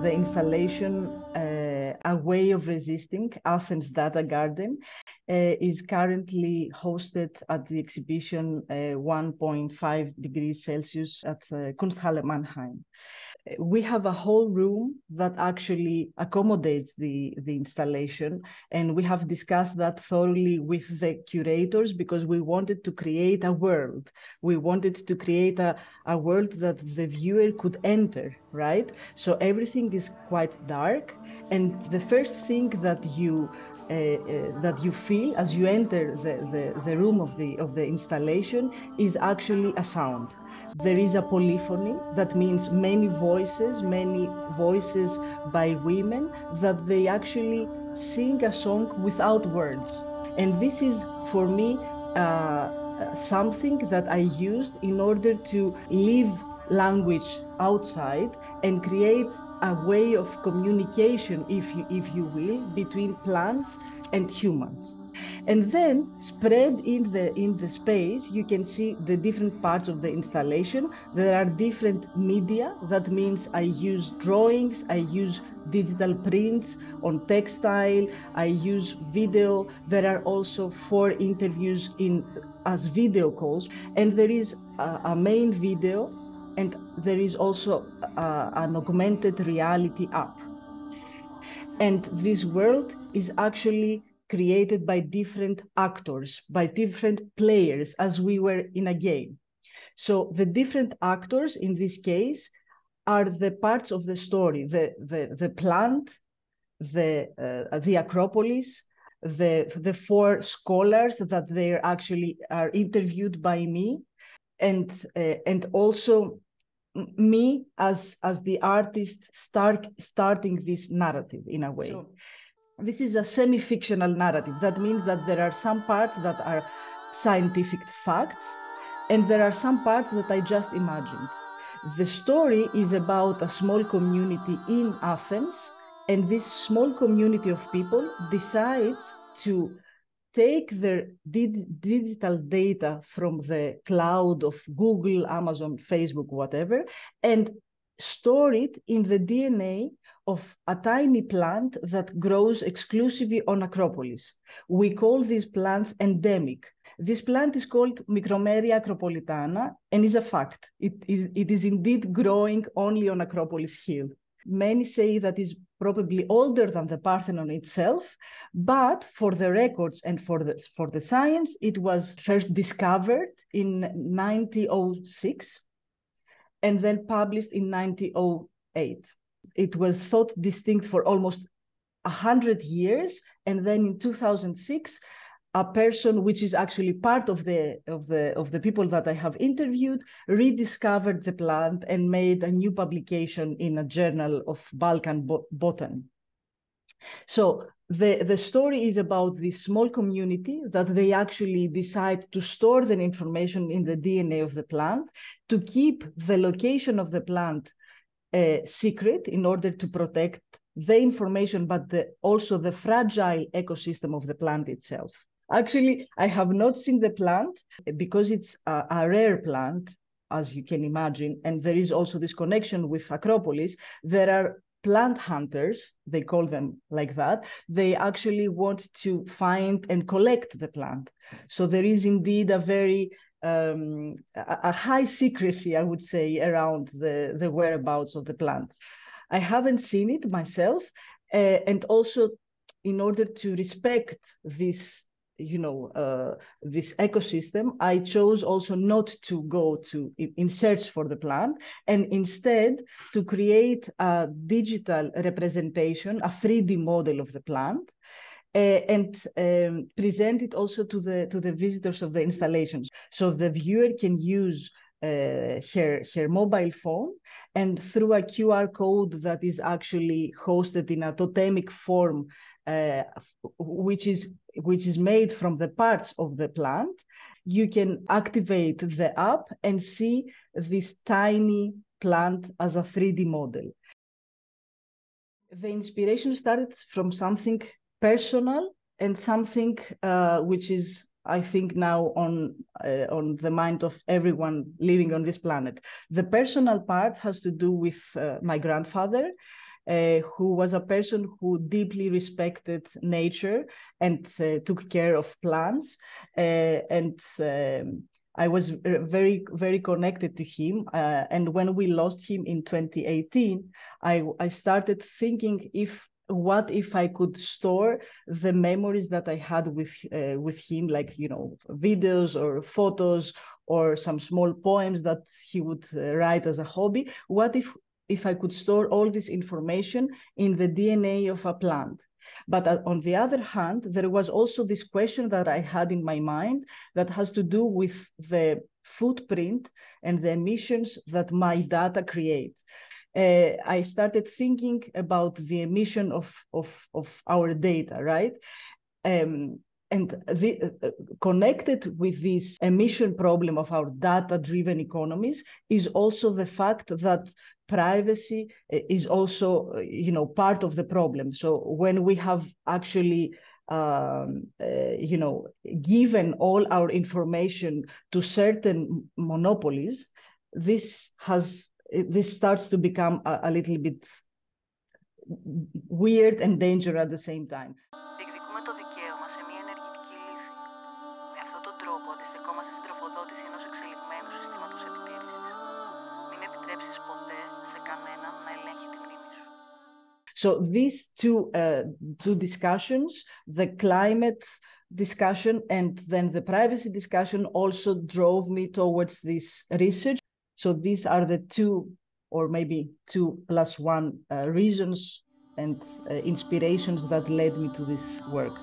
the installation A Way of Resisting, Athens Data Garden, is currently hosted at the exhibition 1.5 degrees Celsius at Kunsthalle Mannheim. We have a whole room that actually accommodates the installation, and we have discussed that thoroughly with the curators because we wanted to create a world. We wanted to create a world that the viewer could enter, right? So everything is quite dark, and the first thing that you feel as you enter the room of the installation is actually a sound. There is a polyphony, that means many voices by women, that they actually sing a song without words. And this is, for me, something that I used in order to leave language outside and create a way of communication, if you will, between plants and humans. And then spread in the space, you can see the different parts of the installation. There are different media. That means I use drawings, I use digital prints on textile, I use video. There are also 4 interviews as video calls, and there is a main video, and there is also an augmented reality app. And this world is actually created by different actors, by different players, as we were in a game. So the different actors in this case are the parts of the story: the plant, the Acropolis, the 4 scholars that they actually are interviewed by me, and also me as the artist starting this narrative in a way. So, this is a semi-fictional narrative. That means that there are some parts that are scientific facts, and there are some parts that I just imagined. The story is about a small community in Athens, and this small community of people decides to take their digital data from the cloud of Google, Amazon, Facebook, whatever, and store it in the DNA of a tiny plant that grows exclusively on Akropolis. We call these plants endemic. This plant is called Micromenia acropolitana, and is a fact. It is indeed growing only on Akropolis Hill. Many say that is probably older than the Parthenon itself, but for the records and for the science, it was first discovered in 1906 and then published in 1908. It was thought distinct for almost 100 years, and then in 2006, a person, which is actually part of the people that I have interviewed, rediscovered the plant and made a new publication in a journal of Balkan botany. So the story is about this small community that they actually decide to store the information in the DNA of the plant, to keep the location of the plant secret in order to protect the information, but also the fragile ecosystem of the plant itself. Actually, I have not seen the plant because it's a rare plant, as you can imagine, and there is also this connection with Akropolis. There are plant hunters, they call them like that. They actually want to find and collect the plant. So there is indeed a very a high secrecy, I would say, around the whereabouts of the plant. I haven't seen it myself, and also in order to respect this, this ecosystem, I chose also not to go in search for the plant, and instead to create a digital representation, a 3D model of the plant, and present it also to the visitors of the installations. So the viewer can use her mobile phone, and through a QR code that is actually hosted in a totemic form, which is made from the parts of the plant, you can activate the app and see this tiny plant as a 3D model. The inspiration started from something personal and something which is, I think, now on the mind of everyone living on this planet. The personal part has to do with my grandfather. who was a person who deeply respected nature and took care of plants. I was very, very connected to him. And when we lost him in 2018, I started thinking, what if I could store the memories that I had with him, like, videos or photos or some small poems that he would write as a hobby. What if I could store all this information in the DNA of a plant? But on the other hand, there was also this question that I had in my mind that has to do with the footprint and the emissions that my data create. I started thinking about the emission of our data, right? And connected with this emission problem of our data-driven economies is also the fact that privacy is also, part of the problem. So when we have actually, given all our information to certain monopolies, this starts to become a little bit weird and dangerous at the same time. Διεκδικούμε το δικαίωμα σε μια ενεργητική λύθη. Με αυτόν τον τρόπο αντιστεκόμαστε στην τροφοδότηση ενός εξελιγμένου συστήματος επιτήρησης. Μην επιτρέψεις ποτέ σε κανέναν να ελέγχει τη μνήμη σου. So these two discussions, the climate discussion and then the privacy discussion, also drove me towards this research. So these are the two, or maybe 2+1 reasons and inspirations that led me to this work.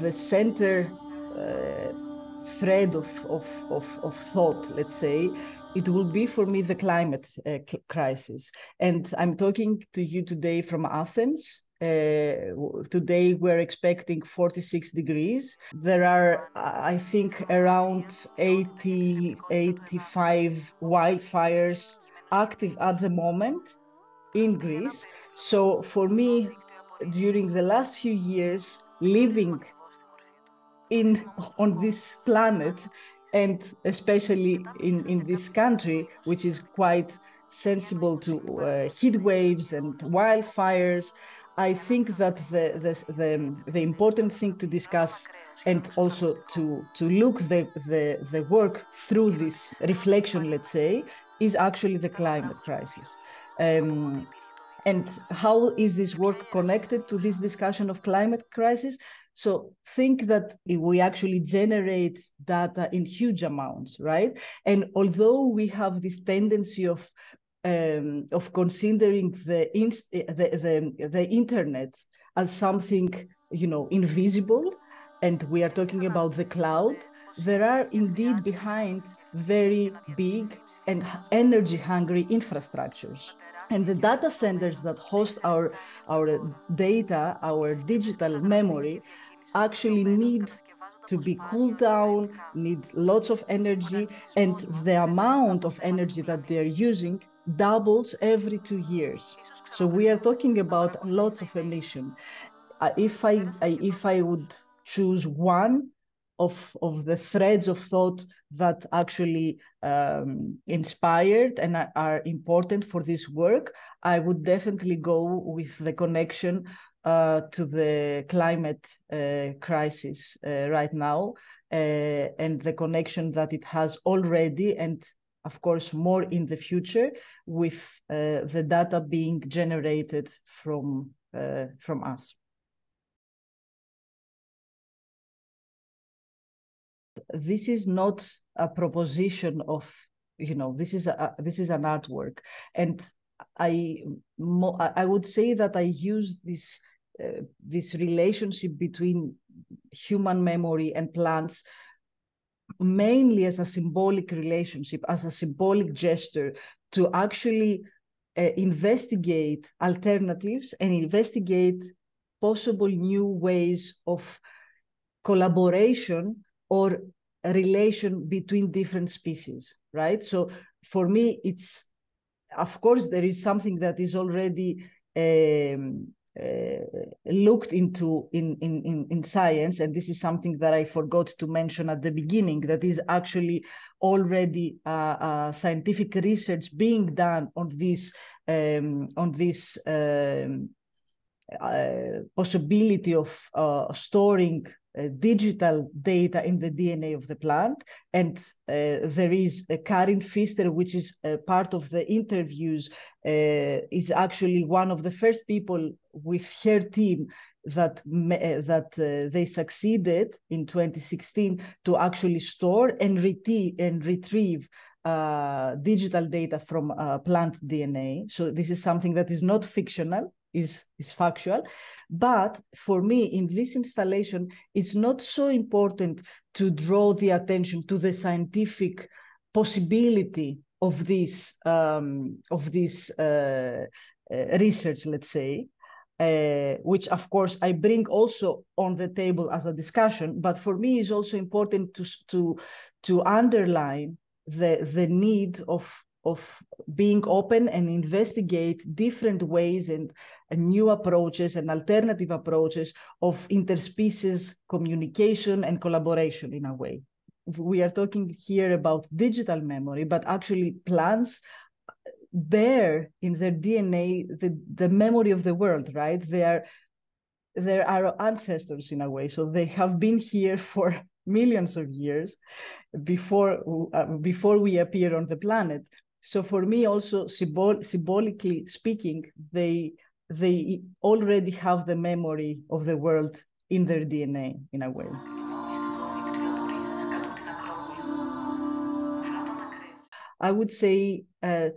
The center thread of thought, let's say, it will be for me the climate crisis. And I'm talking to you today from Athens. Today we're expecting 46 degrees. There are, I think, around 85 wildfires active at the moment in Greece. So for me, during the last few years, living on this planet, and especially in this country, which is quite sensible to heat waves and wildfires, I think that the important thing to discuss and also to look the work through this reflection, let's say, is actually the climate crisis. And how is this work connected to this discussion of climate crisis? So think that we actually generate data in huge amounts, right? And although we have this tendency of considering the internet as something, invisible, and we are talking about the cloud, there are indeed behind very big and energy-hungry infrastructures. And the data centers that host our data, our digital memory, actually need to be cooled down, need lots of energy, and the amount of energy that they're using doubles every 2 years. So we are talking about lots of emission. If I would choose one of the threads of thought that actually inspired and are important for this work, I would definitely go with the connection to the climate crisis right now, and the connection that it has already, and of course more in the future, with the data being generated from us. This is not a proposition of, this is an artwork. And I would say that I use this relationship between human memory and plants mainly as a symbolic relationship, as a symbolic gesture to actually investigate alternatives and investigate possible new ways of collaboration or a relation between different species, right? So for me, it's, of course, there is something that is already looked into in science, and this is something that I forgot to mention at the beginning, that is actually already scientific research being done on this possibility of storing digital data in the DNA of the plant. And there is Karin Pfister, which is part of the interviews, is actually one of the first people with her team that they succeeded in 2016 to actually store and retrieve digital data from plant DNA. So this is something that is not fictional, is factual. But for me, in this installation, it's not so important to draw the attention to the scientific possibility of this research, let's say, which of course I bring also on the table as a discussion. But for me, it's also important to underline the need of being open and investigate different ways and new approaches and alternative approaches of interspecies communication and collaboration in a way. We are talking here about digital memory, but actually plants bear in their DNA the memory of the world, right? They're our ancestors in a way. So they have been here for millions of years before we appear on the planet. So for me, also symbolically speaking, they already have the memory of the world in their DNA in a way. I would say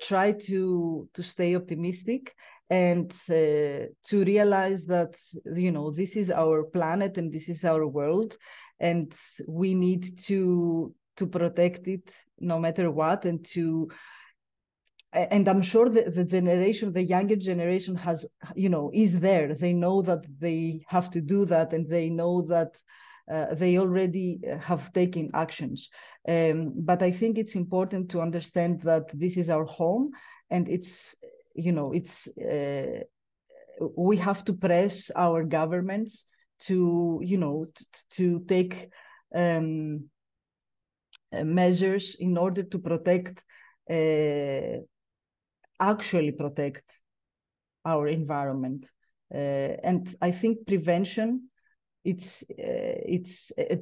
try to stay optimistic and to realize that, you know, this is our planet and this is our world, and we need to protect it no matter what, and I'm sure that the younger generation has, you know, is there. They know that they have to do that, and they know that they already have taken actions. But I think it's important to understand that this is our home, and it's, you know, it's we have to press our governments to, you know, to take measures in order to protect. Actually protect our environment, and I think prevention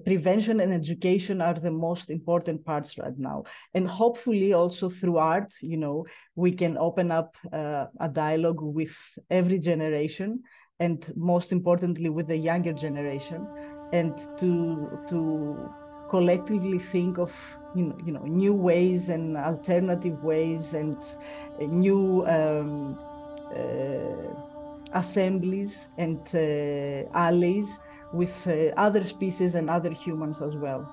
prevention and education are the most important parts right now, and hopefully also through art, you know, we can open up a dialogue with every generation, and most importantly with the younger generation, and to collectively think of you know new ways and alternative ways and new assemblies and allies with other species and other humans as well.